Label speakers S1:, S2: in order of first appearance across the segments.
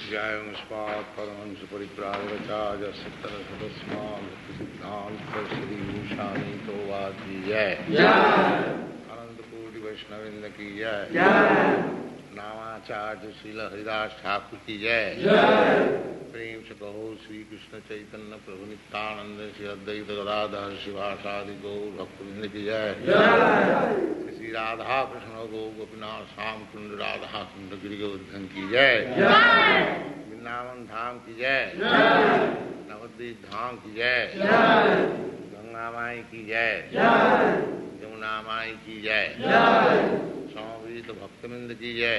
S1: जयस्मात् परमहंस परिप्राजकाचार्य सिद्धांत श्री भूषाणी तो वाद की जय। अनंत कोटि वैष्णविंद की जय। नामाचार्य श्रील हरिदास ठाकुर की जय। प्रेम से कहो श्री कृष्ण चैतन्य प्रभु नित्यानंद श्री अद्वैत गदाधर शिवासादि गौर भक्तवृंद की जय। श्री राधा कृष्ण गो गोपीनाथ श्याम कुंड राधा कुंड गिरि गोवर्धन की जय। वृंदावन धाम की जय। नवद्वीप धाम की जय। गंगा माई की जय। यमुना माई की जय। समवेत भक्तवृंद की जय।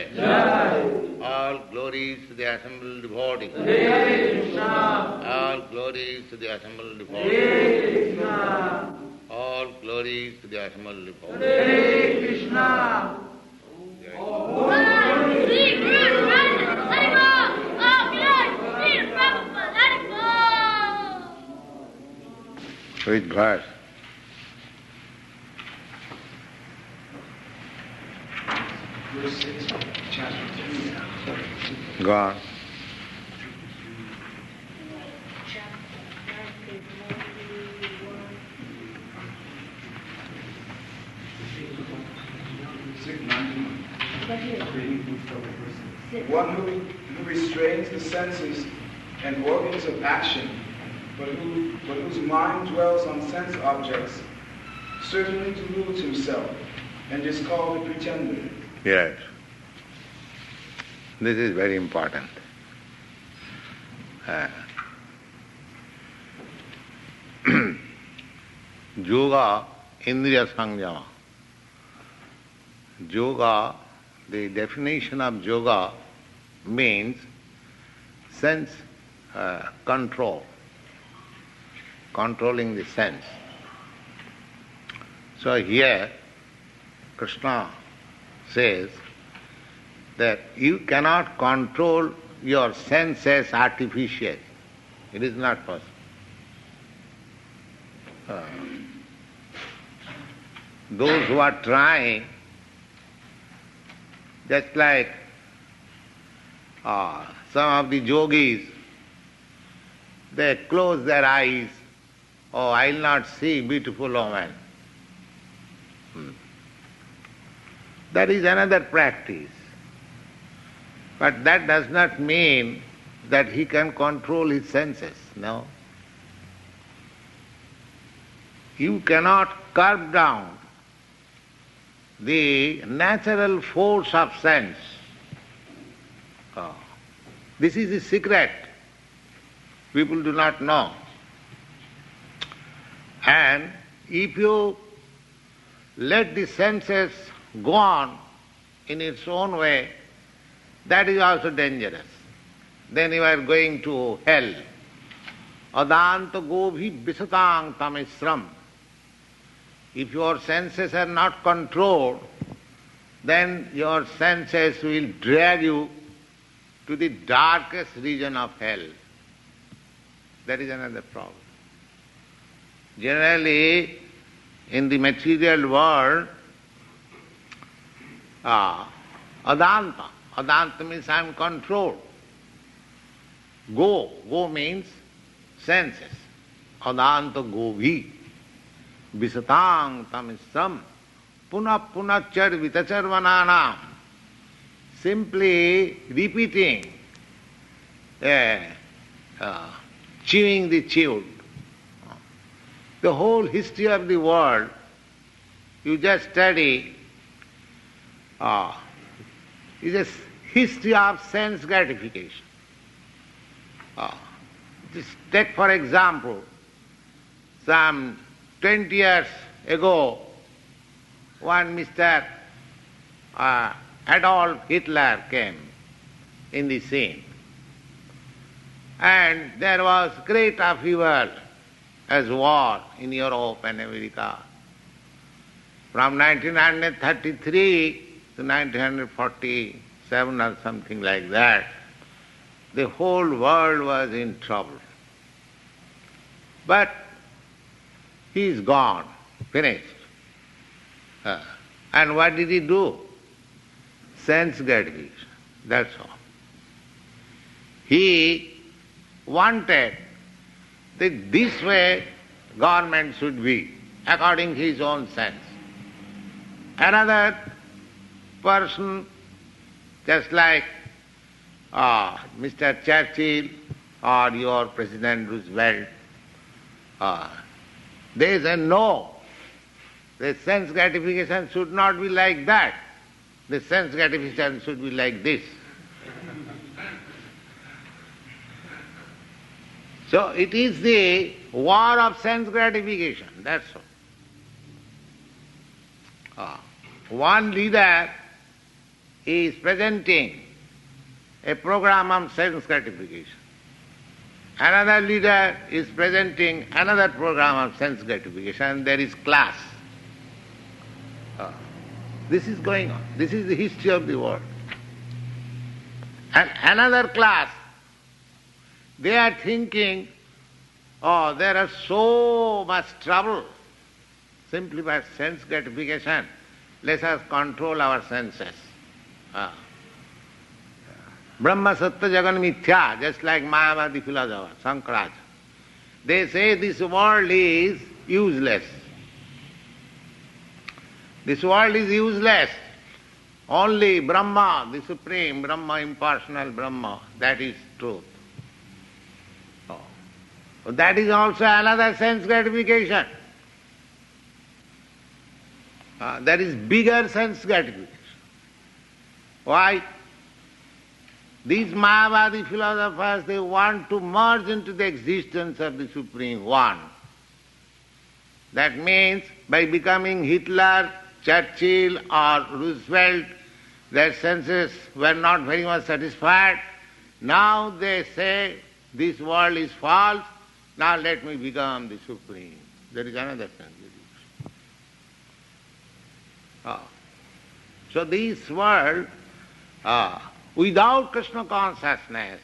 S1: All glories to the assembled devotees. All glories to the assembled devotees. All glories to the assembled devotees. Which verse?
S2: Verse 6, chapter 3.
S1: Go on.
S2: One who restrains the senses and organs of action, but whose mind dwells on sense objects, certainly deludes himself and is called a pretender.
S1: Yes. This is very important. Yoga, Indriya Sanjama. Yoga, the definition of yoga means sense control, controlling the sense. So here, Krishna says that you cannot control your senses artificially. It is not possible. Those who are trying, just like some of the yogis, they close their eyes. Oh, I will not see beautiful woman. That is another practice. But that does not mean that he can control his senses. No. You cannot curb down the natural force of sense. This is the secret. People do not know. And if you let the senses go on in its own way, that is also dangerous. Then you are going to hell. Adanta gobhi visatang tamisram. If your senses are not controlled, then your senses will drag you to the darkest region of hell. That is another problem. Generally, in the material world, adanta. Adanta means I am controlled. Go means senses. Adanta gobhi. Visatang tamisram. Punah vitacharvananam. Simply repeating, chewing the chewed. The whole history of the world, you just study, is a history of sense gratification. Just take for example, some 20 years ago, one Mr. Adolf Hitler came in the scene. And there was great upheaval as war in Europe and America. From 1933 to 1947 or something like that, the whole world was in trouble. But he is gone, finished. And what did he do? Sense gratification, that's all. he wanted that this way government should be, according to his own sense. Another person, just like Mr. Churchill or your President Roosevelt, they say no, the sense gratification should not be like that. The sense gratification should be like this. So it is the war of sense gratification, that's all. One leader is presenting a program of sense gratification. Another leader is presenting another program of sense gratification. There is class. This is going on. This is the history of the world. And another class, they are thinking, oh, there is so much trouble simply by sense gratification. Let us control our senses. Brahma Sattva Jagan Mithya, just like Mayavadi philosopher, Sankaraj. They say this world is useless. This world is useless. Only Brahma, the Supreme Brahma, impersonal Brahma, that is truth. That is also another sense gratification. That is bigger sense gratification. Why? These Mayavadi philosophers, they want to merge into the existence of the Supreme One. That means by becoming Hitler, Churchill or Roosevelt, their senses were not very much satisfied. Now they say this world is false, now let me become the Supreme. There is another sense. So this world, without Krishna consciousness,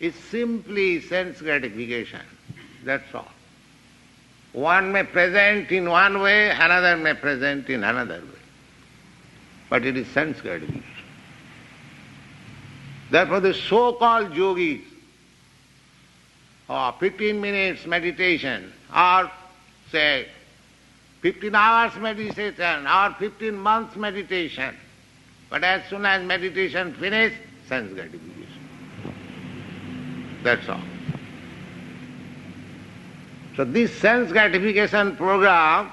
S1: is simply sense gratification. That's all. One may present in one way, another may present in another way. But it is sense gratification. Therefore the so-called yogis, 15 minutes meditation, or say 15 hours meditation, or 15 months meditation, but as soon as meditation finishes, sense gratification. That's all. So this sense gratification program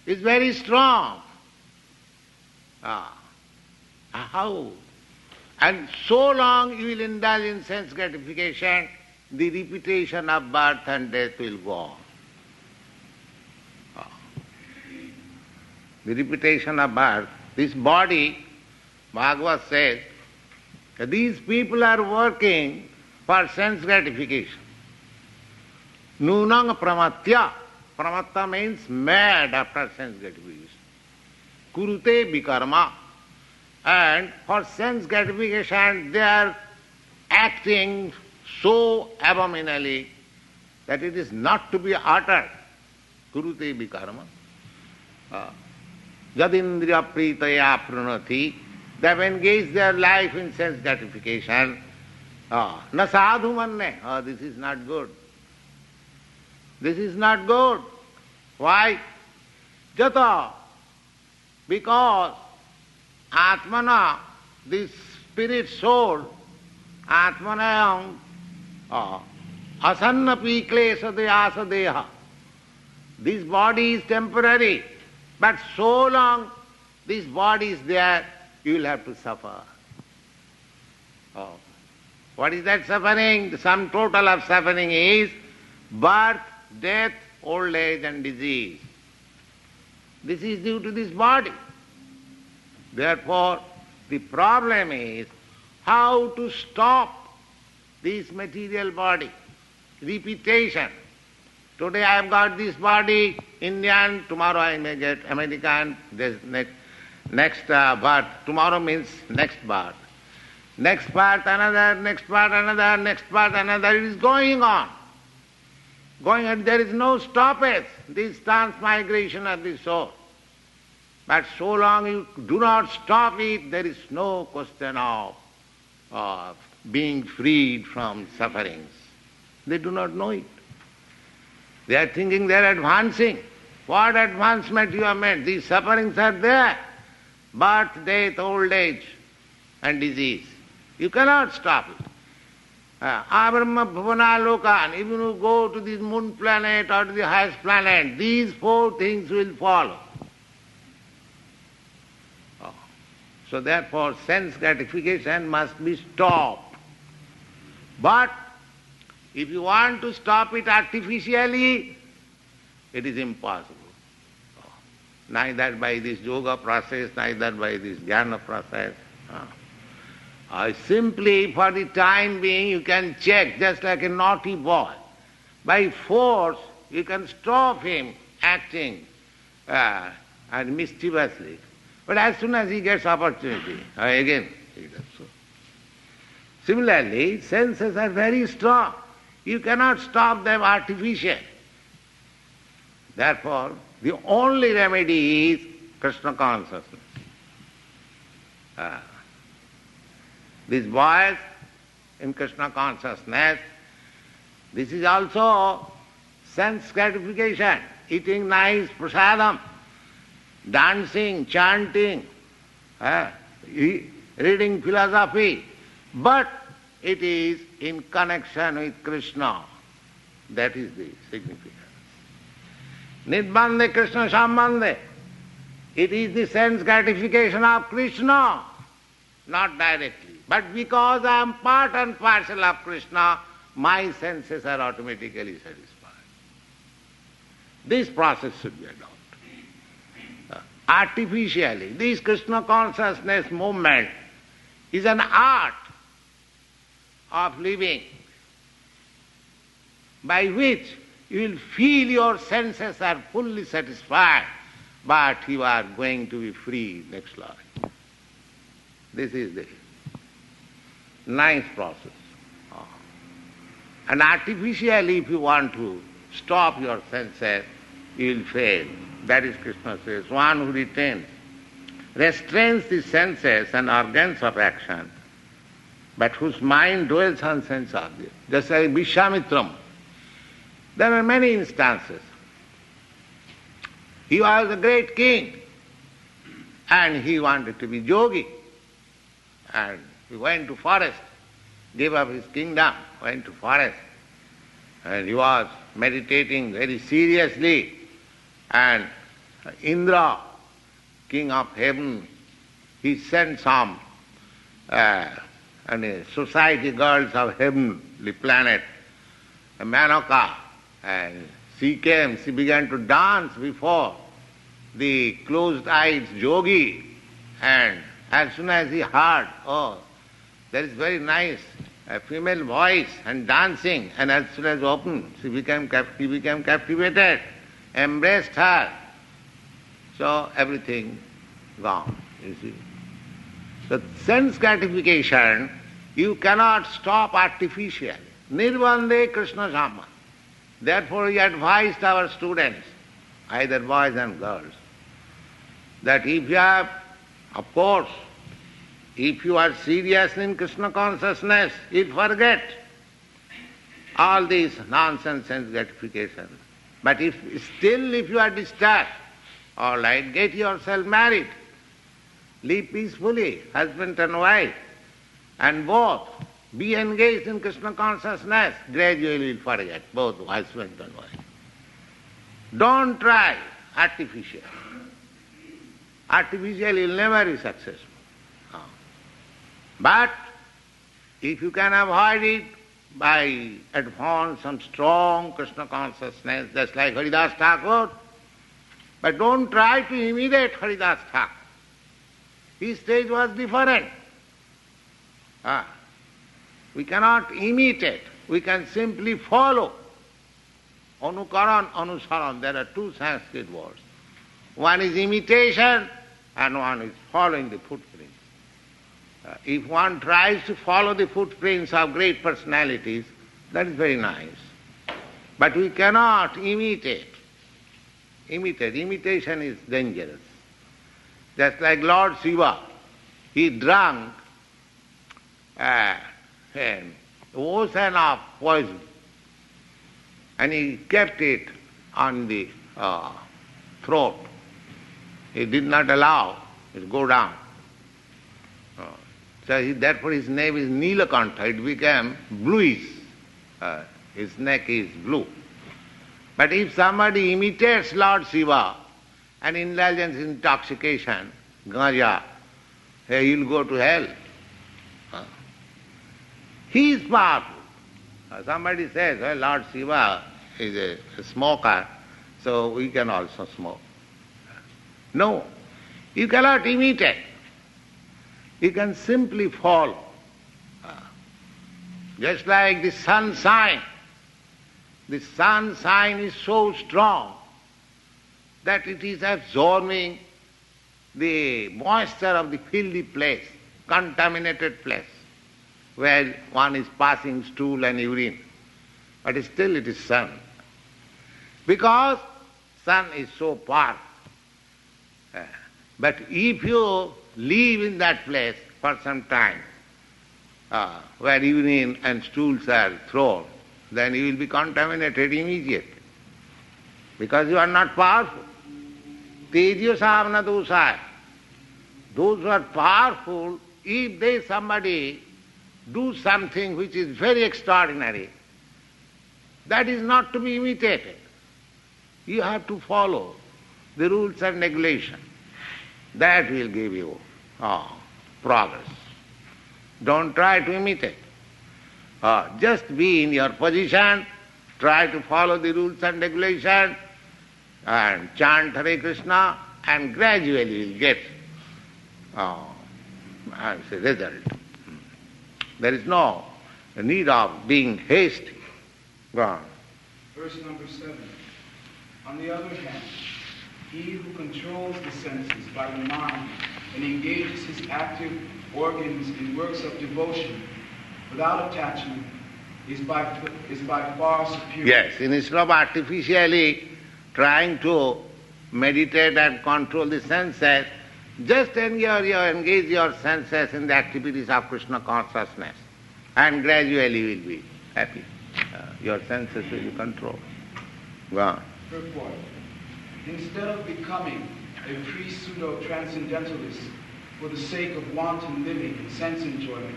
S1: is very strong. How? And so long you will indulge in sense gratification, the repetition of birth and death will go on. The repetition of birth, this body, Bhagavad says, that these people are working for sense gratification. Nunang pramatya. Pramatta means mad after sense gratification. Kurute vikarma. And for sense gratification they are acting so abominably that it is not to be uttered. Kurute vikarma. Jadindriya pritaya prunati. They have engaged their life in sense gratification. Na sadhu manne. This is not good. This is not good. Why? Jata. Because Atmana, this spirit soul, Atmanayam, asannapi klesa deyasa deha. This body is temporary, but so long this body is there, you will have to suffer. What is that suffering? The sum total of suffering is birth, death, old age and disease. This is due to this body. Therefore, the problem is how to stop this material body. Repetition. Today I have got this body, Indian, tomorrow I may get American, next birth. Tomorrow means next birth. Next birth another, next birth another, next birth another. It is going on. Going on, there is no stoppage, this transmigration of the soul. But so long you do not stop it, there is no question of being freed from sufferings. They do not know it. They are thinking they are advancing. What advancement you have made? These sufferings are there. Birth, death, old age and disease. You cannot stop it. Abrahma Bhuvana Lokan, even you go to this moon planet or to the highest planet, these four things will follow. So therefore sense gratification must be stopped. But if you want to stop it artificially, it is impossible. Neither by this yoga process, neither by this jnana process. Simply for the time being you can check, just like a naughty boy. By force you can stop him acting and mischievously. But as soon as he gets opportunity, again he does so. Similarly, senses are very strong. You cannot stop them artificially. Therefore, the only remedy is Krishna consciousness. These boys in Krishna consciousness, this is also sense gratification, eating nice prasadam, dancing, chanting, reading philosophy, but it is in connection with Krishna. That is the significance. Nidbande Krishna Sambande. It is the sense gratification of Krishna, not directly. But because I am part and parcel of Krishna, my senses are automatically satisfied. This process should be adopted. Artificially, this Krishna consciousness movement is an art of living by which you will feel your senses are fully satisfied, but you are going to be free next life. This is the nice process. And artificially, if you want to stop your senses, you will fail. That is, Krishna says, one who restrains the senses and organs of action, but whose mind dwells on sense objects. Just like Vishwamitram. There are many instances. He was a great king and he wanted to be yogi. And he went to forest, gave up his kingdom, went to forest. And he was meditating very seriously. And Indra, king of heaven, he sent some society girls of heavenly planet, Manaka, and she came, she began to dance before the closed-eyed yogi, and as soon as he heard, oh, there is very nice female voice and dancing, and as soon as opened, he became captivated, embraced her. So everything gone, you see. The sense gratification you cannot stop artificially. Nirbande Krishna Sama. Therefore he advised our students, either boys and girls, that if you have, of course, if you are serious in Krishna consciousness, you'll forget all these nonsense sense gratification. But if you are disturbed, all right, get yourself married. Live peacefully, husband and wife, and both be engaged in Krishna consciousness. Gradually you'll forget both husband and wife. Don't try artificial. Artificial you'll never be successful. But if you can avoid it by advance some strong Krishna consciousness, just like Haridas Thakur, but don't try to imitate Haridas Thakur. His stage was different. We cannot imitate, we can simply follow. Anukaran, anusaran, there are two Sanskrit words. One is imitation and one is following the footprints. If one tries to follow the footprints of great personalities, that is very nice. But we cannot imitate. Imitation is dangerous. Just like Lord Shiva, he drank an ocean of poison, and he kept it on the throat. He did not allow it to go down. Therefore his name is Nilakantha. It became bluish. His neck is blue. But if somebody imitates Lord Shiva and indulges in intoxication, ganja, he will go to hell. He is powerful. Somebody says, well, Lord Shiva is a smoker, so we can also smoke. No, you cannot imitate. You can simply follow. Just like the sunshine. The sunshine is so strong that it is absorbing the moisture of the filthy place, contaminated place, where one is passing stool and urine. But still it is sun. Because sun is so powerful. But if you live in that place for some time, where urine and stools are thrown, then you will be contaminated immediately. Because you are not powerful. Tejya savana dosaya. Those who are powerful, if somebody do something which is very extraordinary, that is not to be imitated. You have to follow the rules and regulations. That will give you progress. Don't try to imitate. Just be in your position, try to follow the rules and regulations, and chant Hare Krishna, and gradually you will get the result. There is no need of being hasty. Go on.
S2: Verse number 7. On the other hand, he who controls the senses by the mind and engages his active organs in works of devotion without attachment is by far superior.
S1: Yes, instead of artificially trying to meditate and control the senses, just engage your senses in the activities of Krishna consciousness, and gradually you will be happy. Your senses will be controlled. Go on.
S2: Purport. Instead of becoming a pre-pseudo-transcendentalist for the sake of wanton living and sense enjoyment,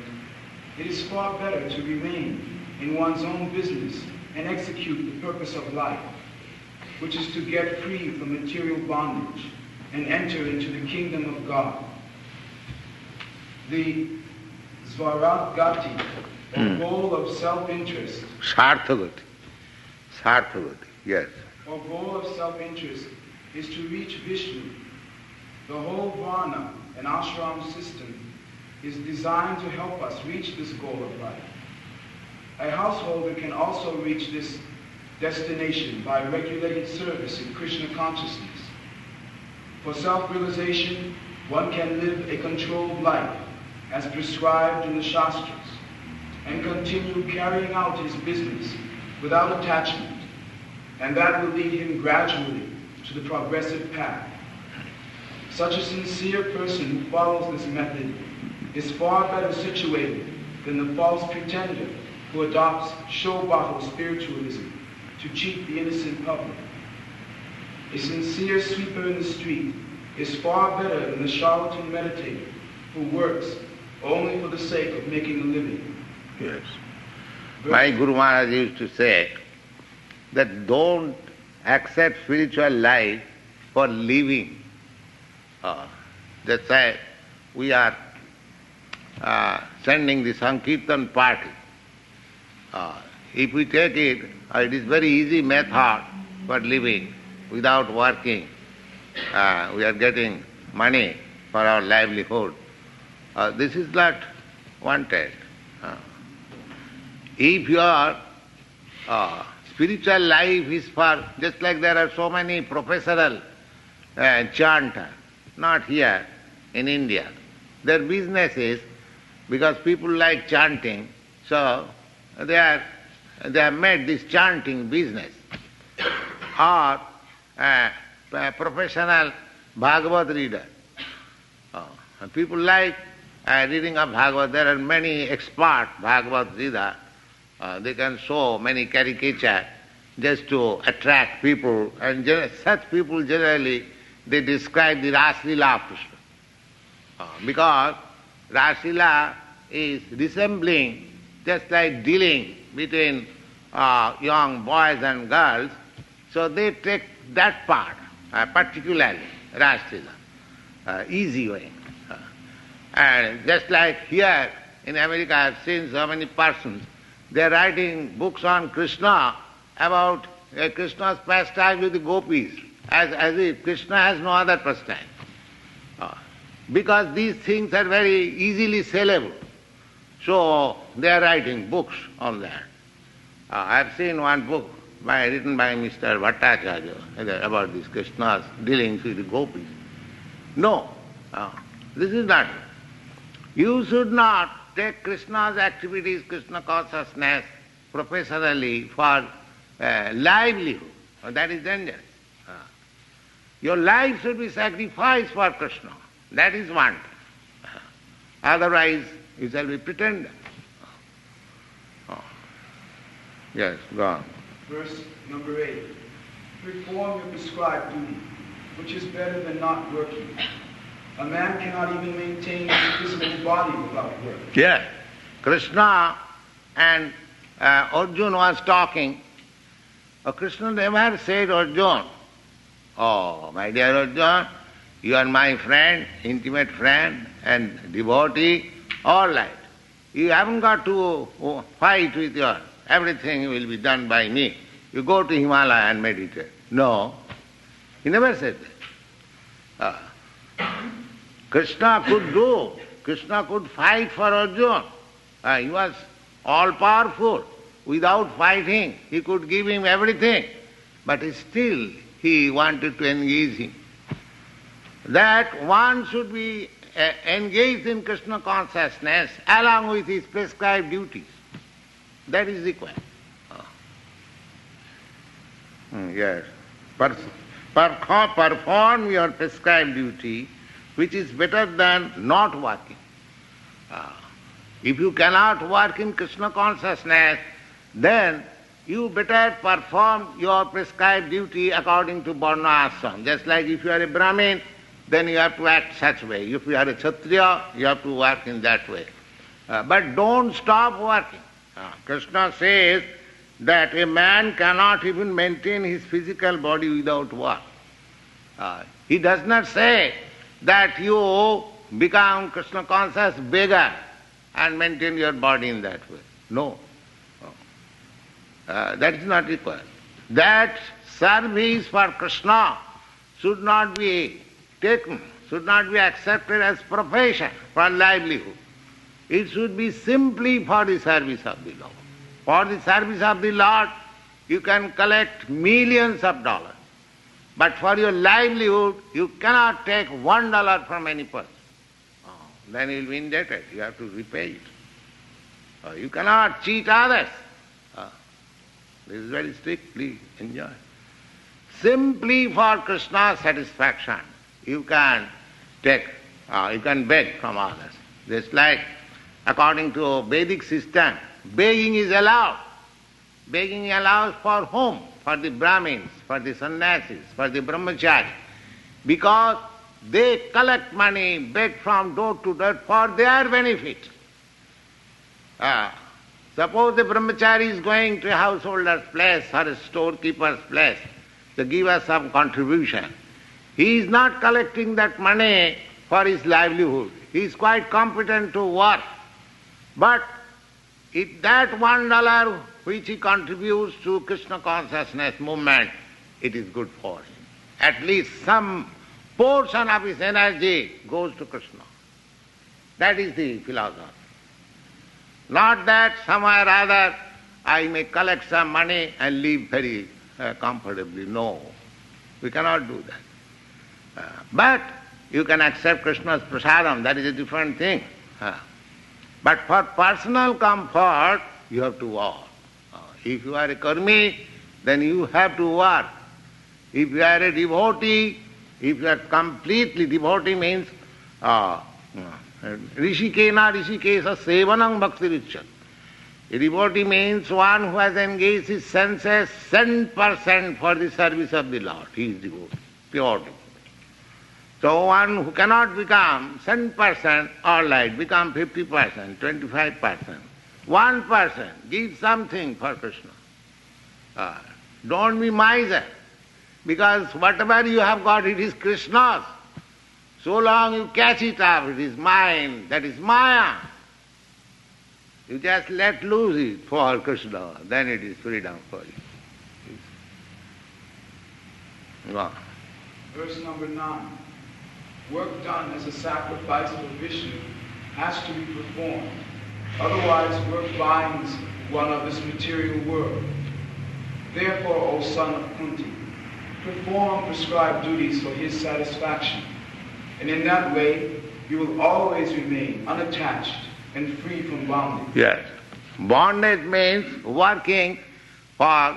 S2: it is far better to remain in one's own business and execute the purpose of life, which is to get free from material bondage and enter into the kingdom of God. The Svaragati, or goal of self-interest,
S1: Sarthagati, yes.
S2: Or goal of self-interest is to reach Vishnu. The whole Varna and ashram system is designed to help us reach this goal of life. A householder can also reach this destination by regulated service in Krishna consciousness. For self-realization, one can live a controlled life as prescribed in the Shastras and continue carrying out his business without attachment, and that will lead him gradually to the progressive path. Such a sincere person who follows this method is far better situated than the false pretender who adopts show-bottle spiritualism to cheat the innocent public. A sincere sweeper in the street is far better than the charlatan meditator who works only for the sake of making a living.
S1: Yes. My Guru Maharaj used to say that don't accept spiritual life for living. That's why we are sending the Sankirtan party. If we take it, it is very easy method for living without working. We are getting money for our livelihood. This is not wanted. If your spiritual life is for, just like there are so many professional chanters, not here in India. Their business is, because people like chanting, so they have made this chanting business. Or a professional Bhagavad reader. People like reading of Bhagavad, there are many expert Bhagavad Gita. They can show many caricatures just to attract people, and such people generally they describe the Raslila of Krishna. Because Raslila is resembling just like dealing between young boys and girls, so they take that part, particularly Raslila, easy way. And just like here in America, I have seen so many persons, they are writing books on Krishna about Krishna's pastime with the gopis, as if Krishna has no other pastime. Because these things are very easily sellable. So they are writing books on that. I have seen one book written by Mr. Bhattacharya about this Krishna's dealings with the gopis. No, this is not. You should not take Krishna's activities, Krishna consciousness, professionally for livelihood. That is dangerous. Your life should be sacrificed for Krishna. That is one. Otherwise, you shall be pretender. Yes, go on.
S2: Verse number 8. Perform your prescribed duty, which is better than not working. A man cannot even maintain his physical body without work.
S1: Yes. Krishna and Arjuna was talking. Krishna never said, Arjuna, oh, my dear Arjuna, you are my friend, intimate friend and devotee, all right. You haven't got to fight with your, everything will be done by me. You go to Himalaya and meditate. No, he never said that. Krishna could do, Krishna could fight for Arjuna. He was all powerful. Without fighting, he could give him everything. But still, he wanted to engage him. That one should be engaged in Krishna consciousness along with his prescribed duties. That is required. Yes. Perform your prescribed duty, which is better than not working. If you cannot work in Krishna consciousness, then you better perform your prescribed duty according to Varna Ashram. Just like if you are a Brahmin, then you have to act such way. If you are a Kshatriya, you have to work in that way. But don't stop working. Krishna says that a man cannot even maintain his physical body without work. He does not say that you become Krishna conscious beggar and maintain your body in that way. No. That is not required. That service for Krishna should not be taken, should not be accepted as profession for livelihood. It should be simply for the service of the Lord. For the service of the Lord, you can collect millions of dollars. But for your livelihood, you cannot take $1 from any person. Then you will be indebted. You have to repay it. You cannot cheat others. This is very strictly enjoined. Simply for Krishna's satisfaction, you can take, you can beg from others. Just like according to Vedic system, begging is allowed. Begging allows for whom? For the Brahmins, for the sannyasis, for the brahmachari. Because they collect money, beg from door to door for their benefit. Suppose the brahmachari is going to a householder's place or a storekeeper's place to give us some contribution. He is not collecting that money for his livelihood. He is quite competent to work. But that $1 which he contributes to Krishna consciousness movement, it is good for him. At least some portion of his energy goes to Krishna. That is the philosophy. Not that somewhere or other I may collect some money and live very comfortably. No, we cannot do that. But you can accept Krishna's prasadam, that is a different thing. But for personal comfort, you have to work. If you are a karmi, then you have to work. If you are a devotee, if you are completely devotee means Rishikena Rishikesa Sevanam Bhakti Richat. A devotee means one who has engaged his senses 100% for the service of the Lord. He is devotee, pure devotee. So one who cannot become 100% all right, become 50%, 25%. 1% give something for Krishna. Don't be miser, because whatever you have got, it is Krishna's. So long you catch it up, it is mine, that is Maya. You just let loose it for Krishna, then it is freedom for you. Go on.
S2: Verse number 9. Work done as a sacrifice for Vishnu has to be performed. Otherwise, work binds one of this material world. Therefore, O son of Kunti, perform prescribed duties for his satisfaction. And in that way, you will always remain unattached and free from bondage.
S1: Yes. Bondage means working for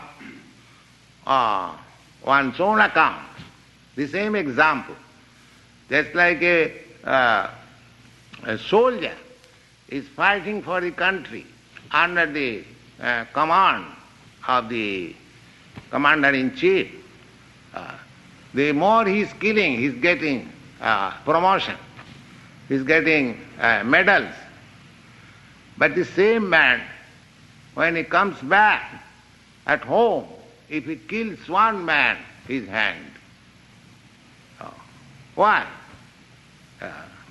S1: one's own account. The same example. Just like a soldier is fighting for the country under the command of the commander-in-chief. The more he is killing, he is getting promotion. He is getting medals. But the same man, when he comes back at home, if he kills one man, he is hanged. Why?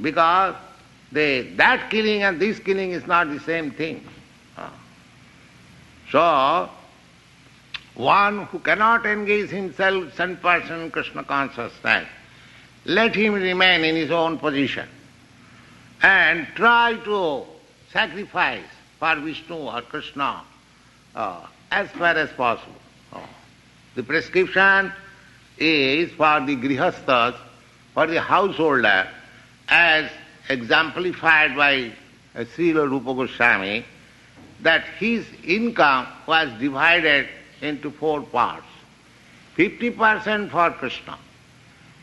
S1: Because that killing and this killing is not the same thing. So, one who cannot engage himself 100% Krishna consciousness, let him remain in his own position and try to sacrifice for Vishnu or Krishna as far as possible. The prescription is for the grihasthas, for the householder, as exemplified by Srila Rupa Goswami, that his income was divided into 4 parts. 50% for Krishna,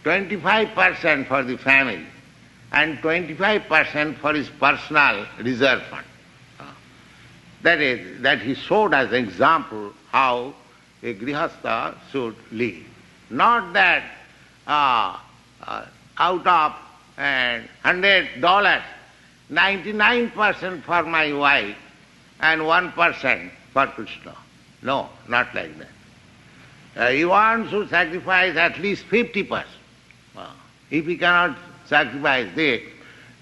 S1: 25% for the family, and 25% for his personal reserve fund. That he showed as an example how a grihastha should live. Not that out of $100, 99% for my wife and 1% for Krishna. No, not like that. He wants to sacrifice at least 50%. If he cannot sacrifice, the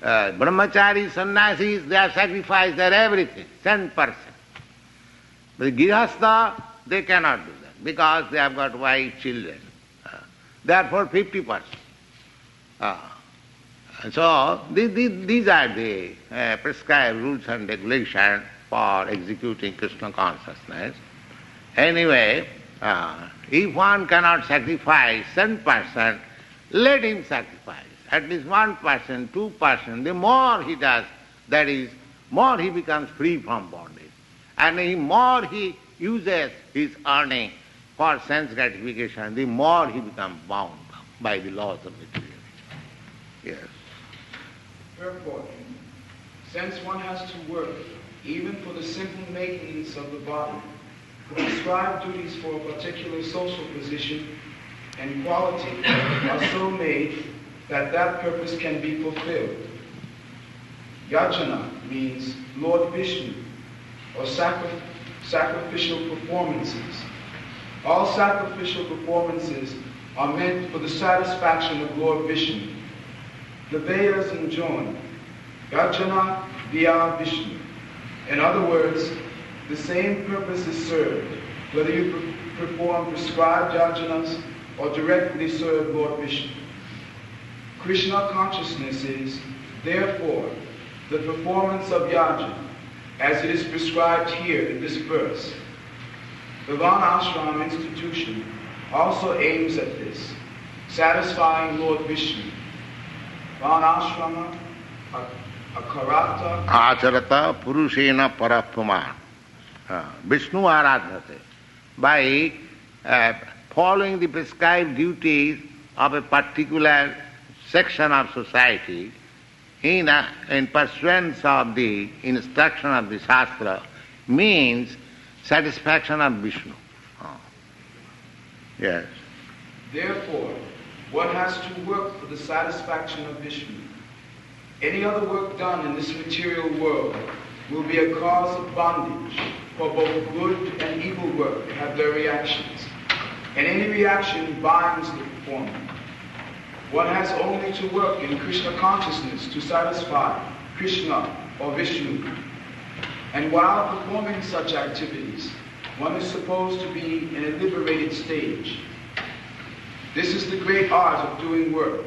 S1: brahmachari, sannyasis, they have sacrificed their everything, 10%. But the grihastha, they cannot do that because they have got wife, children. Therefore 50%. So these are the prescribed rules and regulations for executing Krishna consciousness. Anyway, if one cannot sacrifice 10%, let him sacrifice. At least 1%, 2%, the more he does, that is, more he becomes free from bondage. And the more he uses his earning for sense gratification, the more he becomes bound by the laws of material. Yes.
S2: Therefore, since one has to work even for the simple maintenance of the body, the prescribed duties for a particular social position and quality are so made that that purpose can be fulfilled. Yajna means Lord Vishnu, or sacrificial performances. All sacrificial performances are meant for the satisfaction of Lord Vishnu. The Vedas enjoin Yajna via Vishnu. In other words, the same purpose is served, whether you perform prescribed yajanas or directly serve Lord Vishnu. Krishna consciousness is, therefore, the performance of yajna, as it is prescribed here in this verse. The Varnashram institution also aims at this, satisfying Lord Vishnu. Varnashrama akarata
S1: Acharata purushena parapuma. Vishnu aradhate. By following the prescribed duties of a particular section of society, in pursuance of the instruction of the Shastra means satisfaction of Vishnu. Yes.
S2: Therefore, one has to work for the satisfaction of Vishnu. Any other work done in this material world will be a cause of bondage, for both good and evil work have their reactions, and any reaction binds the performer. One has only to work in Krishna consciousness to satisfy Krishna or Vishnu. And while performing such activities, one is supposed to be in a liberated stage. This is the great art of doing work.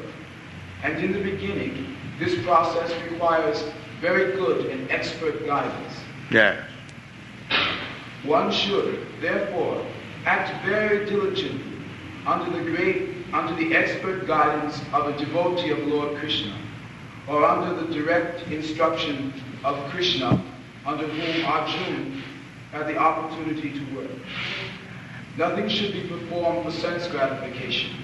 S2: And in the beginning, this process requires very good and expert guidance.
S1: Yes.
S2: One should, therefore, act very diligently under the expert guidance of a devotee of Lord Krishna, or under the direct instruction of Krishna, under whom Arjuna had the opportunity to work. Nothing should be performed for sense gratification,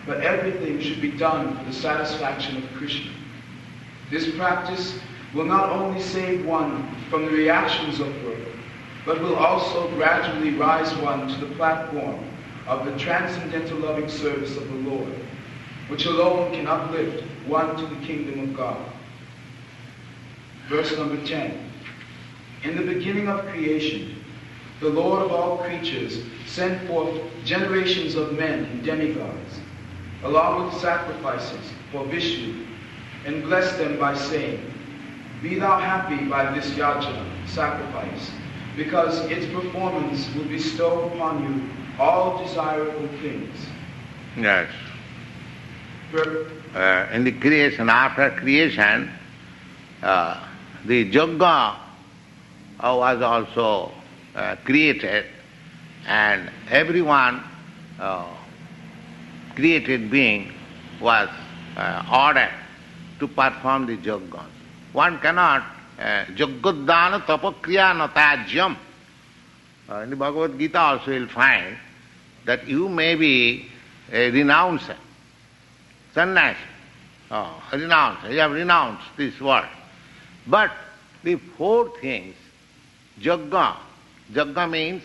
S2: but everything should be done for the satisfaction of Krishna. This practice will not only save one from the reactions of work, but will also gradually rise one to the platform of the transcendental loving service of the Lord, which alone can uplift one to the kingdom of God. Verse number 10. In the beginning of creation, the Lord of all creatures sent forth generations of men and demigods, along with sacrifices for Vishnu, and blessed them by saying, "Be thou happy by this yajna," sacrifice, because its performance will bestow upon you all desirable things.
S1: Yes. In the creation, after creation, the Jagga was also created, and everyone created being was ordered to perform the Jagga. One cannot Jaggodana tapakriya natajyam. In the Bhagavad Gita also you will find that you may be a renouncer, sannyasi, renouncer, you have renounced this world. But the four things, Jagga means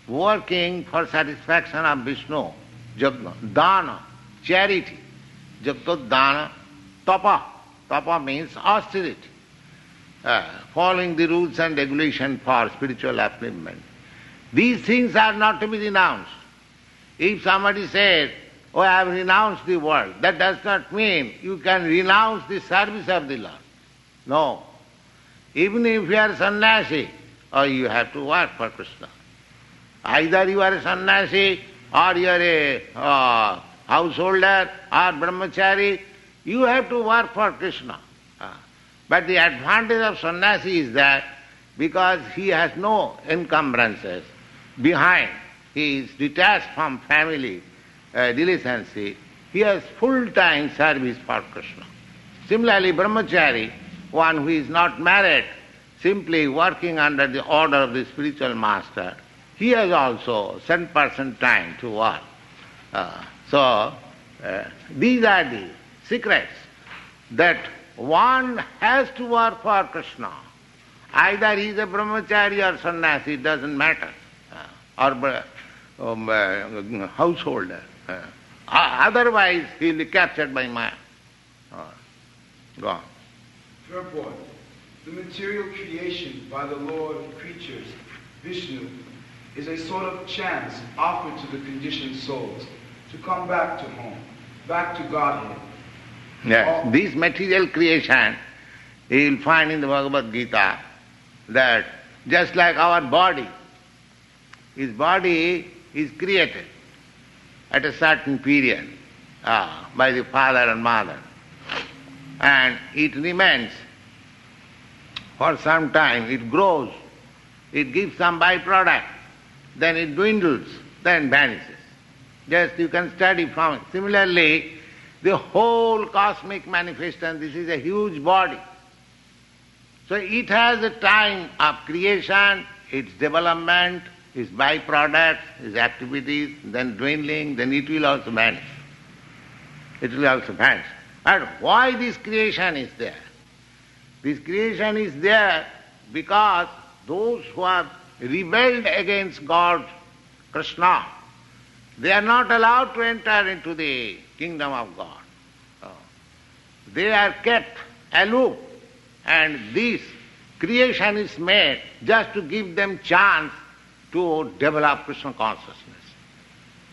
S1: working for satisfaction of Vishnu, Jagga, Dana, charity, Jaggodana, Tapa means austerity, following the rules and regulations for spiritual upliftment. These things are not to be renounced. If somebody says, "Oh, I have renounced the world," that does not mean you can renounce the service of the Lord. No. Even if you are a sannyasi, you have to work for Krishna. Either you are a sannyasi, or you are a householder, or brahmachari, you have to work for Krishna. But the advantage of sannyasi is that because he has no encumbrances behind, he is detached from family relationship, he has full-time service for Krishna. Similarly, brahmachari, one who is not married, simply working under the order of the spiritual master, he has also 100% time to work. These are the secrets that one has to work for Krishna. Either he is a brahmachari or sannyasi, it doesn't matter, or householder. Otherwise he will be captured by Maya. Go on.
S2: Purport. The material creation by the Lord of creatures, Vishnu, is a sort of chance offered to the conditioned souls to come back to home, back to Godhead.
S1: Yes, this material creation, you will find in the Bhagavad Gita that just like our body, his body is created at a certain period by the father and mother, and it remains for some time, it grows, it gives some byproduct, then it dwindles, then vanishes. Just you can study from it. Similarly, the whole cosmic manifestation, this is a huge body. So it has a time of creation, its development, its byproducts, its activities, then dwindling, then it will also vanish. It will also vanish. And why this creation is there? This creation is there because those who have rebelled against God, Krishna, they are not allowed to enter into the kingdom of God. They are kept aloof, and this creation is made just to give them chance to develop Krishna consciousness.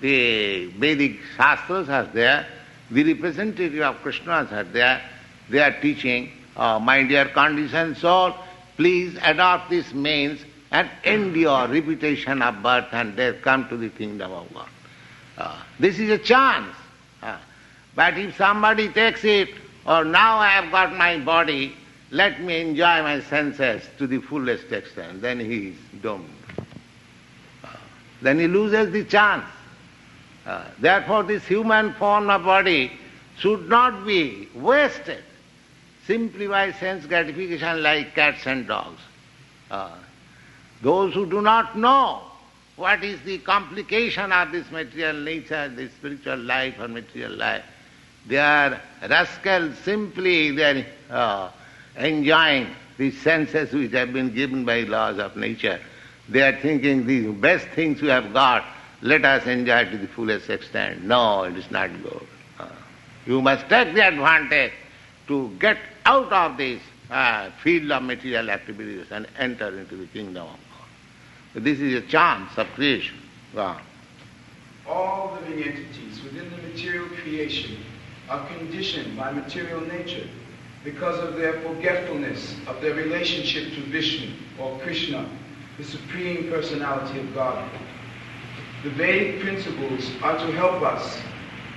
S1: The Vedic Shastras are there, the representative of Krishnas are there, they are teaching, my dear conditioned soul, please adopt this means and end your repetition of birth and death, come to the kingdom of God. This is a chance. But if somebody takes it, or now I have got my body, let me enjoy my senses to the fullest extent, then he is doomed. Then he loses the chance. Therefore this human form of body should not be wasted simply by sense gratification like cats and dogs. Those who do not know what is the complication of this material nature, this spiritual life or material life, they are rascals, simply they are enjoying the senses which have been given by laws of nature. They are thinking the best things we have got, let us enjoy to the fullest extent. No, it is not good. You must take the advantage to get out of this field of material activities and enter into the kingdom of God. So this is a chance of creation.
S2: All living entities within the material creation are conditioned by material nature because of their forgetfulness of their relationship to Vishnu or Krishna, the Supreme Personality of God. The Vedic principles are to help us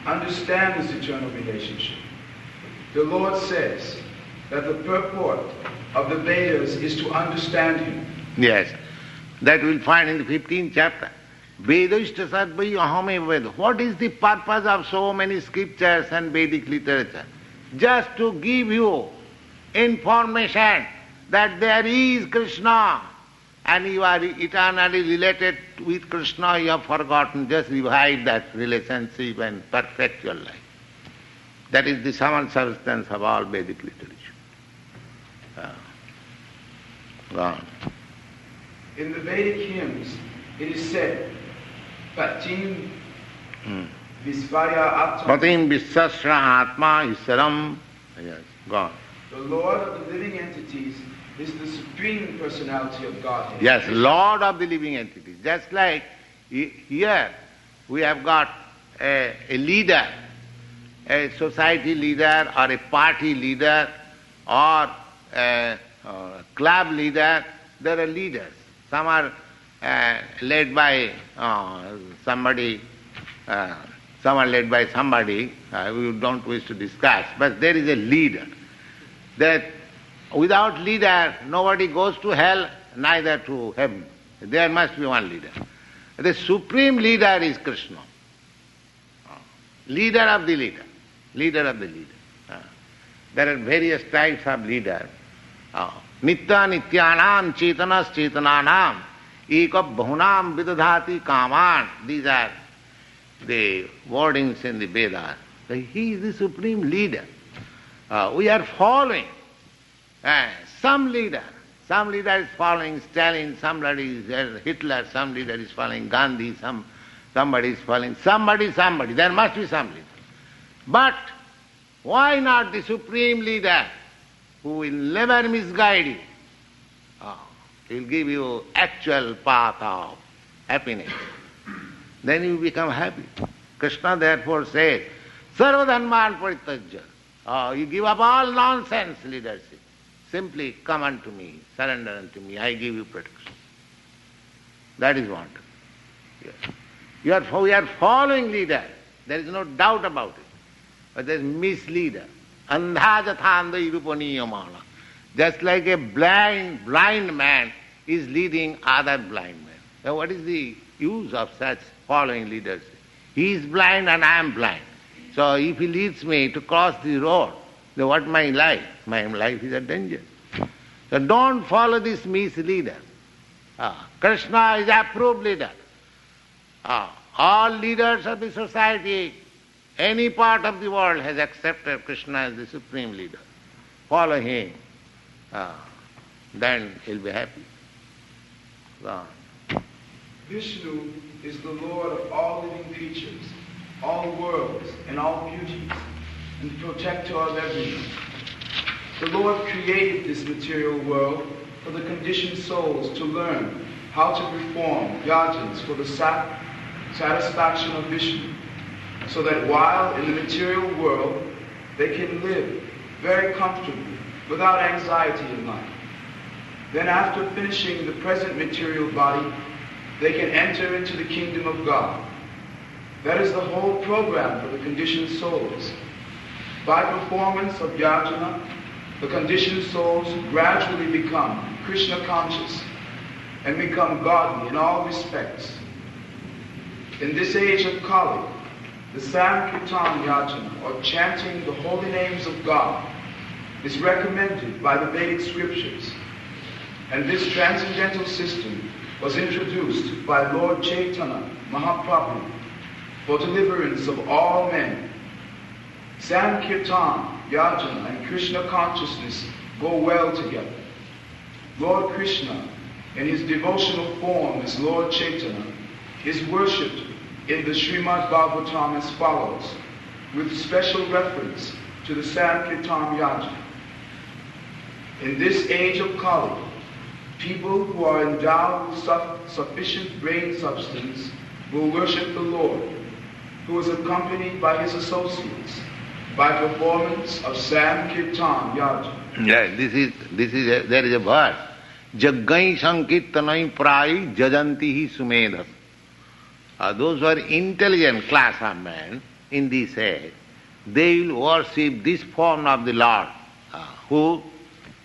S2: understand this eternal relationship. The Lord says that the purport of the Vedas is to understand Him.
S1: Yes, that we'll find in the 15th chapter. Vedashta sarvai ahame Veda. What is the purpose of so many scriptures and Vedic literature? Just to give you information that there is Krishna and you are eternally related with Krishna, you have forgotten. Just revive that relationship and perfect your life. That is the sum and substance of all Vedic literature. Gone.
S2: In the Vedic hymns, it is said, Patim Visvaya Atma.
S1: Patim Visasra Atma Isaram. Yes, gone.
S2: The Lord of the living entities is the Supreme Personality of Godhead.
S1: Yes, Lord of the living entities. Just like here we have got a leader, a society leader or a party leader or a club leader. There are leaders. Some are led by somebody, some are led by somebody, we don't wish to discuss, but there is a leader. That without leader, nobody goes to hell, neither to heaven. There must be one leader. The supreme leader is Krishna. Leader of the leader. Leader of the leader. There are various types of leaders. Nitya nityanam chetanas chetananam eka bahunam vidadhati kaman. These are the wordings in the Vedas. So he is the supreme leader. We are following some leader. Some leader is following Stalin, somebody is Hitler, some leader is following Gandhi, somebody is following somebody. There must be some leader. But why not the supreme leader who will never misguide you? He will give you actual path of happiness. Then you become happy. Krishna therefore says, Sarva dharman parityajya. You give up all nonsense leadership. Simply come unto me, surrender unto me, I give you protection. That is what. Yes. We are following leader. There is no doubt about it. But there is misleader. Andha jatha andha irupaniyamana. Just like a blind man is leading other blind men. Now what is the use of such following leadership? He is blind and I am blind. So if he leads me to cross the road, then what my life? My life is a danger. So don't follow this misleader. Krishna is approved leader. All leaders of the society, any part of the world has accepted Krishna as the supreme leader. Follow him. then he'll be happy.
S2: Vishnu is the Lord of all living creatures, all worlds, and all beauties, and the protector of everyone. The Lord created this material world for the conditioned souls to learn how to perform yajas for the satisfaction of Vishnu, so that while in the material world they can live very comfortably without anxiety in life. Then after finishing the present material body, they can enter into the kingdom of God. That is the whole program for the conditioned souls. By performance of yajna, the conditioned souls gradually become Krishna conscious and become godly in all respects. In this age of Kali, the Sankirtan Yajna, or chanting the holy names of God, is recommended by the Vedic scriptures. And this transcendental system was introduced by Lord Chaitanya Mahaprabhu for deliverance of all men. Sankirtan, Yajna, and Krishna consciousness go well together. Lord Krishna, in his devotional form as Lord Chaitanya, is worshipped in the Srimad Bhagavatam as follows, with special reference to the Sankirtan Yajna. In this age of Kali, people who are endowed with sufficient brain substance will worship the Lord, who is accompanied by his associates, by performance of Sankirtan Yajna.
S1: Yeah, there is a verse. Jaggai Sankirtanai Prai Jajanti hi Sumedhas. Those who are intelligent class of men in this age, they will worship this form of the Lord, who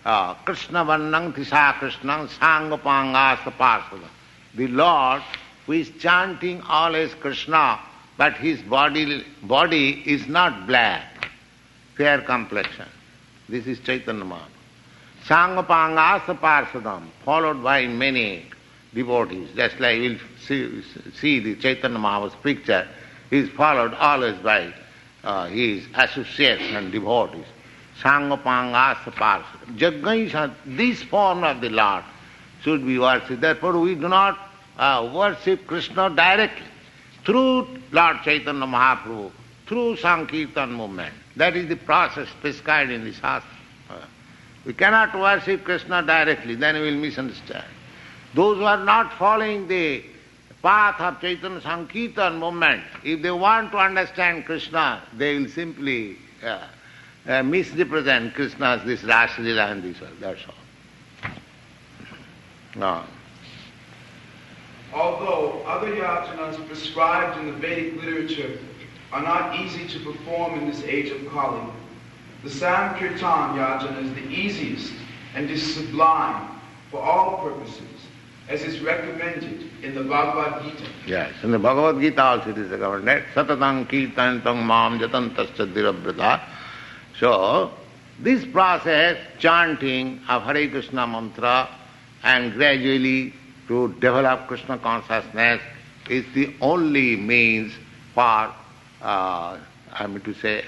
S1: Krishna Vannang Tisa Krishnang Sangapangasa Parsada. The Lord who is chanting always Krishna, but his body is not black, fair complexion. This is Chaitanya Mahaprabhu. Sangapangasa Parsadam, followed by many devotees. Just like we'll see the Chaitanya Mahaprabhu's picture, he is followed always by his associates and devotees. Sangapangasa Parsadam. Jaggaisha, this form of the Lord should be worshipped. Therefore we do not worship Krishna directly. Through Lord Chaitanya Mahaprabhu, through Sankirtan movement. That is the process prescribed in the Shastra. We cannot worship Krishna directly, then we will misunderstand. Those who are not following the path of Chaitanya Sankirtan movement, if they want to understand Krishna, they will simply misrepresent Krishna as this Rasa Lila and this one. That's all. No.
S2: Although other yajanas prescribed in the Vedic literature are not easy to perform in this age of Kali, the Sankirtan yajana is the easiest and is sublime for all purposes, as is recommended in the Bhagavad Gita.
S1: Yes, in the Bhagavad Gita also it is recommended. Satatang kirtantam mam jatantascha dhirabrata. So, this process, chanting of Hare Krishna mantra and gradually to develop Krishna consciousness is the only means for,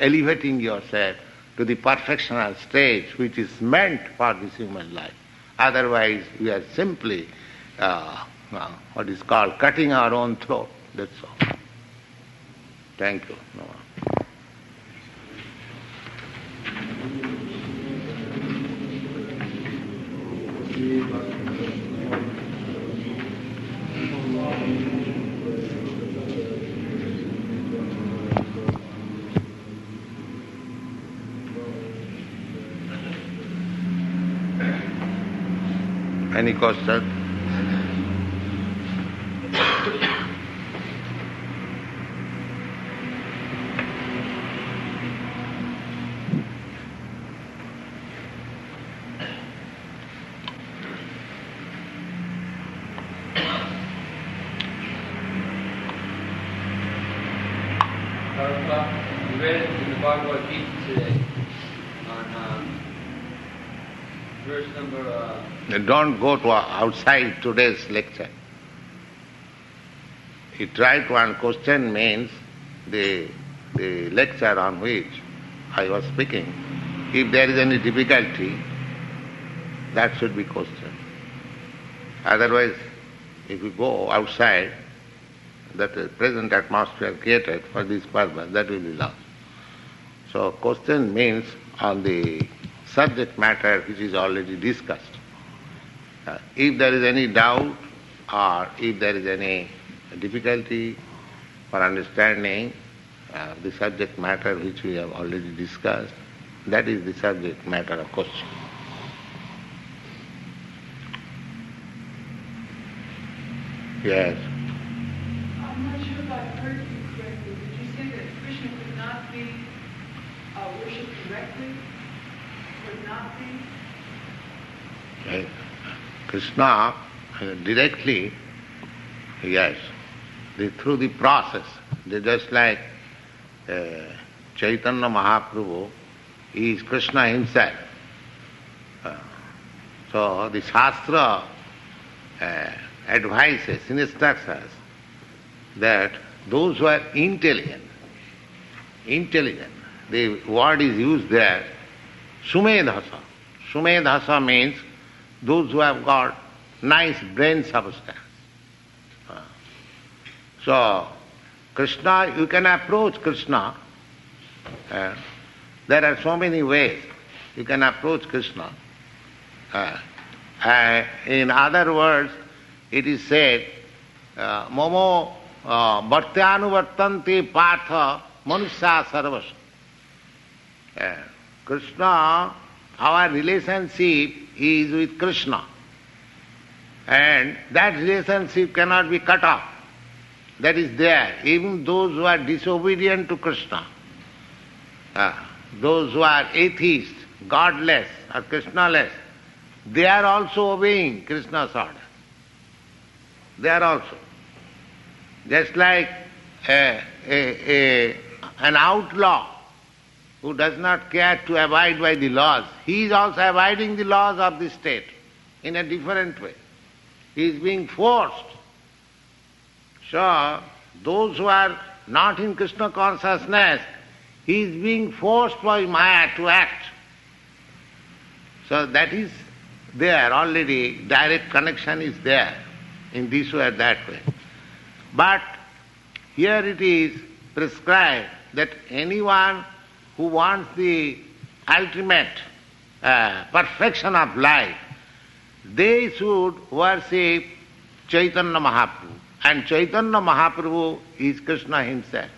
S1: elevating yourself to the perfectional stage which is meant for this human life. Otherwise, we are simply, what is called, cutting our own throat. That's all. Thank you. No. Any question?
S3: We read in the Bhagavad Gita today on verse number...
S1: Don't go to outside today's lecture. You try to one question means the lecture on which I was speaking. If there is any difficulty, That should be questioned. Otherwise, if you go outside that present atmosphere created for this purpose, that will be lost. So question means on the subject matter which is already discussed. If there is any doubt or if there is any difficulty for understanding the subject matter which we have already discussed, that is the subject matter of question. Yes.
S4: I'm not sure if I heard you correctly. Did you say that Krishna could not be worshipped directly? Could not be?
S1: Yes. Krishna directly, yes, through the process. They just like Chaitanya Mahaprabhu is Krishna himself. So the Shastra advises, instructs us that those who are intelligent, the word is used there, Sumedhasa. Sumedhasa means those who have got nice brain substance. So, Krishna, you can approach Krishna. There are so many ways you can approach Krishna. In other words, it is said, Momo bhartyanuvartanti partha manusya sarvas. Krishna, our relationship is with Krishna. And that relationship cannot be cut off. That is there. Even those who are disobedient to Krishna, those who are atheists, godless or Krishnaless, they are also obeying Krishna's order. They are also. Just like an outlaw who does not care to abide by the laws, he is also abiding the laws of the state in a different way. He is being forced. So, those who are not in Krishna consciousness, he is being forced by Maya to act. So that is there already, direct connection is there in this way or that way. But here it is prescribed that anyone who wants the ultimate perfection of life, they should worship Chaitanya Mahaprabhu. And Chaitanya Mahaprabhu is Krishna himself.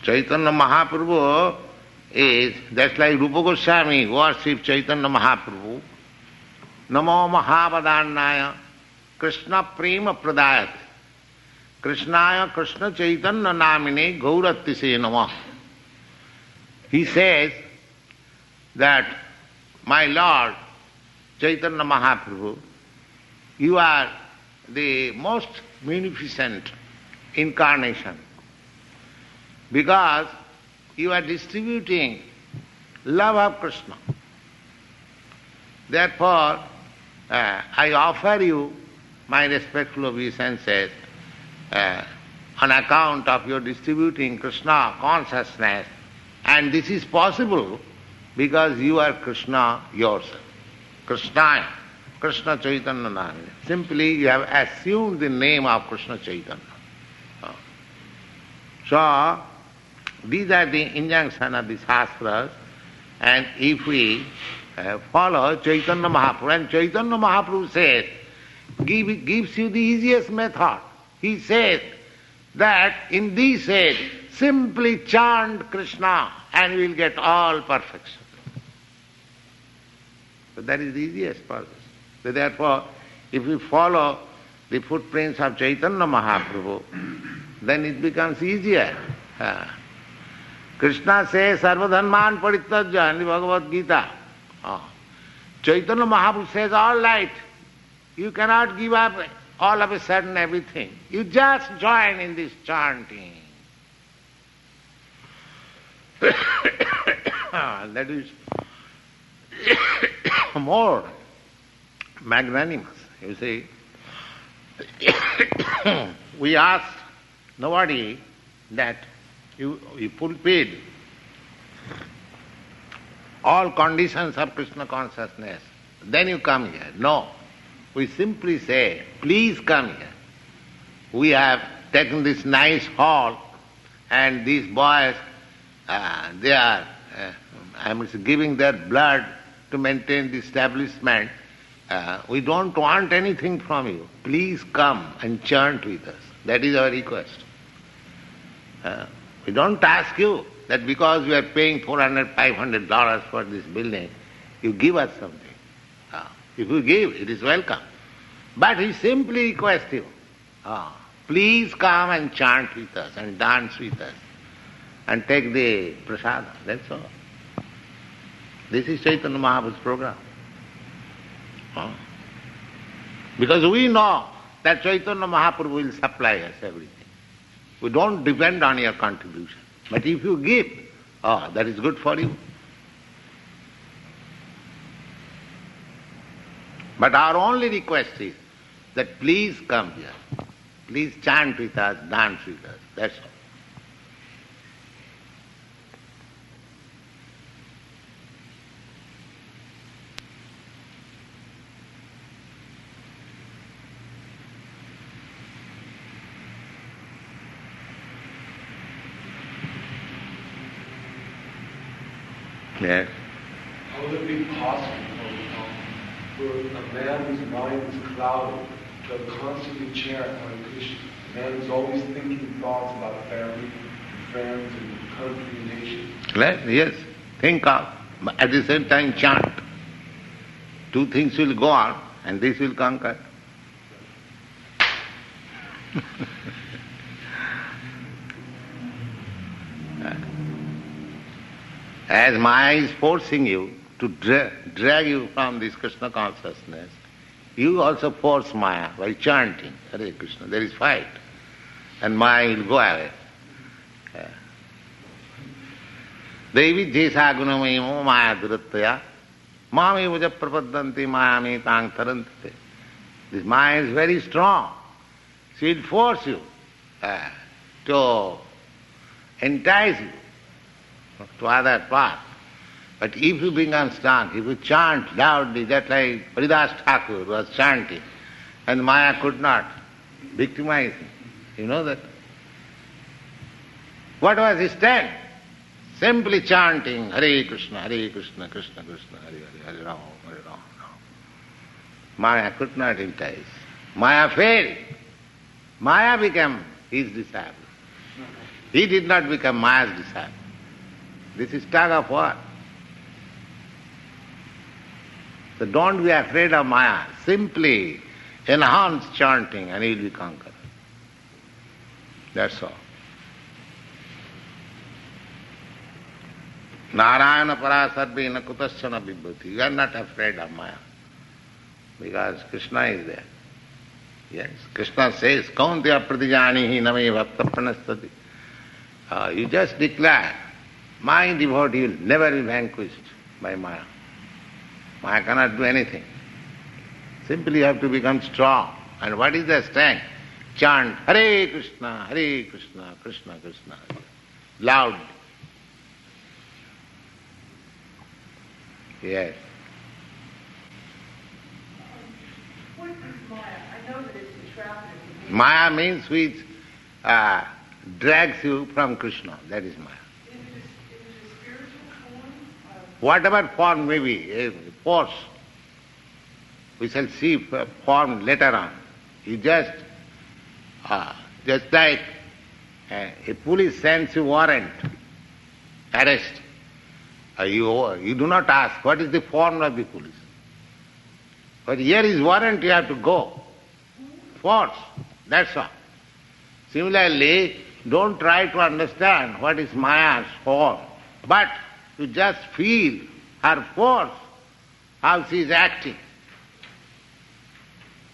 S1: Chaitanya Mahaprabhu is, that's like Rupa Goswami worships Chaitanya Mahaprabhu. Namo Mahavadannaya Krishna Prema Pradayat Krishnaya Krishna Chaitanya Namine Gaurattise Namah. He says that, my Lord Chaitanya Mahaprabhu, you are the most munificent incarnation because you are distributing love of Krishna. Therefore, I offer you my respectful obeisances on account of your distributing Krishna consciousness, and this is possible because you are Krishna yourself. Krishna Chaitanya Namine. Simply you have assumed the name of Krishna Chaitanya. So, these are the injunctions of the Shastras, and if we follow Chaitanya Mahaprabhu, and Chaitanya Mahaprabhu says, gives you the easiest method. He says that in this age, simply chant Krishna and you will get all perfection. So that is the easiest process. So therefore, if we follow the footprints of Chaitanya Mahaprabhu, then it becomes easier. Krishna says, Sarvadharman Parityajya in the Bhagavad Gita. Chaitanya Mahaprabhu says, all right, you cannot give up all of a sudden everything. You just join in this chanting. That is more magnanimous, you see. We ask nobody that you fulfilled all conditions of Krishna consciousness, then you come here. No. We simply say, please come here. We have taken this nice hall and these boys, they are giving their blood to maintain the establishment. We don't want anything from you. Please come and chant with us. That is our request. We don't ask you that because we are paying $400, $500 for this building, you give us something. If you give, it is welcome. But we simply request you, please come and chant with us and dance with us and take the prasada. That's all. This is Chaitanya Mahaprabhu's program. Because we know that Chaitanya Mahaprabhu will supply us everything. We don't depend on your contribution. But if you give, that is good for you. But our only request is that please come here. Please chant with us, dance with us. That's all. Yes.
S5: How would it be possible for a man whose mind is clouded to constantly chant Hare Krishna? A man who's always thinking thoughts about family, and friends, and country and nation.
S1: Right? Yes. Think of, at the same time chant. Two things will go on and this will conquer. As Maya is forcing you to drag you from this Krishna consciousness, you also force Maya by chanting Hare Krishna. There is fight. And Maya will go away. Devi jesha gunamayo maya durattaya mami vaja prapadanti maya me tang tarantite. This Maya is very strong. She will force you to entice you to other path. But if you become strong, if you chant loudly, just like Haridas Thakur was chanting, and Maya could not victimize him. You know that? What was his stand? Simply chanting Hare Krishna, Krishna Krishna, Hare Hare, Hare Rama, Hare Rama. Maya could not entice. Maya failed. Maya became his disciple. He did not become Maya's disciple. This is tug of war. So don't be afraid of Maya. Simply enhance chanting and he will be conquered. That's all. Narayana parasarvena kutasyana bibbhati. You are not afraid of Maya. Because Krishna is there. Yes. Krishna says, Kauntya pratijanihi name bhakta pranastati. You just declare, my devotee will never be vanquished by Maya. Maya cannot do anything. Simply you have to become strong. And what is the strength? Chant Hare Krishna, Krishna Krishna. Loud. Yes.
S4: What is Maya? I know that it's a trap.
S1: Maya means which drags you from Krishna. That is Maya.
S4: Is it a spiritual form?
S1: Whatever form may be, a force. We shall see form later on. You just like a police sends you warrant, arrest. You do not ask, what is the form of the police? But here is warrant, you have to go. Force, that's all. Similarly, don't try to understand what is Maya's form, but you just feel her force, how she is acting,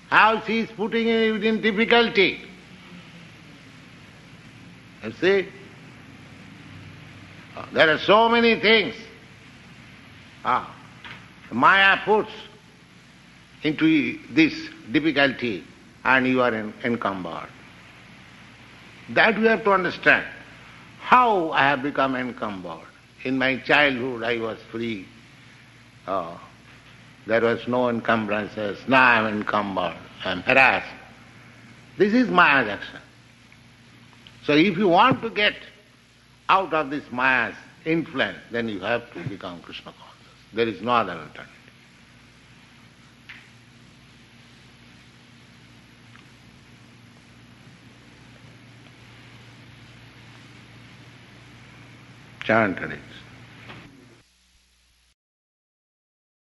S1: how she is putting you in difficulty. You see? There are so many things Maya puts into this difficulty and you are encumbered. That we have to understand. how I have become encumbered. In my childhood I was free. There was no encumbrances. Now I am encumbered. I am harassed. This is Maya's action. So if you want to get out of this Maya's influence, then you have to become Krishna conscious. There is no other alternative. Chant it.